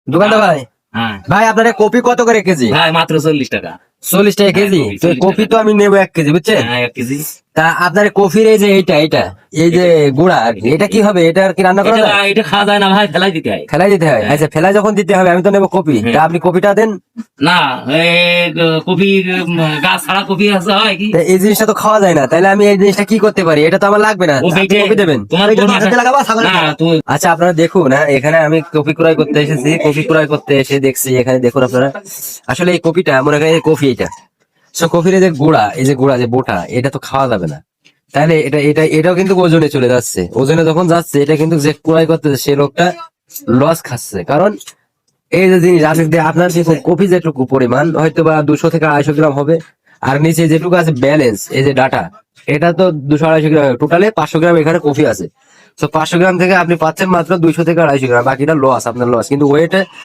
দোকানদার ভাই, হ্যাঁ ভাই আপনার এই কপি কত করে কেজি? ভাই মাত্র 40 টাকা। 40 টাকা কেজি? হ্যাঁ, তো 40 কপি তো টাকা। আমি নেবো 1 কেজি, বুঝছেন? হ্যাঁ 1 কেজি। তা আপনার এই কফির এই যে এটা এই যে গুড়া আর কি, এটা কি হবে? এটা আর কি রান্না করা যায়? এটা খাওয়া যায় না ভাই, ফেলাই দিতে হয়। ফেলাই দিতে হয়? আচ্ছা, ফেলাই যখন দিতে হবে, আমি তো নেবো কপি, তা আপনি কপিটা দেন। না কপির গাছ ছাড়া কপি আছে হয় কি? তা এই জিনিসটা তো খাওয়া যায় না, তাহলে আমি এই জিনিসটা কি করতে পারি? এটা তো আমার লাগবে না, ও আপনি বেটে কপি দেবেন। তোমার এটা বোন তো আছে। হাতে লাগাবো, ছাগলে না খাবো। তুই আচ্ছা, আপনারা দেখুন, হ্যাঁ, এখানে আমি কপি ক্রয় করতে এসেছি। কপি ক্রয় করতে এসে দেখছি, এখানে দেখুন আপনারা, আসলে এই কপিটা মনে করেন এই কফি, এটা কফির এই যে গুড়া, এই যে গুড়া যে বোটা, এটা তো খাওয়া যাবে না। তাহলে এটাও কিন্তু ওজনে চলে যাচ্ছে। ওজনে যখন যাচ্ছে, এটা কিন্তু যে ক্রয় করতেছে সে লোকটা লস খাচ্ছে। কারণ এই যে জিনিস আপনার দেখুন, কফি যেটুকু পরিমাণ হয়তো বা 200 থেকে 250 গ্রাম হবে, আর নিচে যেটুকু আছে ব্যালেন্স, এই যে ডাটা, এটা তো 200-250 গ্রাম, টোটালে 500 গ্রাম এখানে কফি আছে। তো 500 গ্রাম থেকে আপনি পাচ্ছেন মাত্র 200 থেকে 250 গ্রাম, বাকিটা লস, আপনার লস। কিন্তু ওয়েটে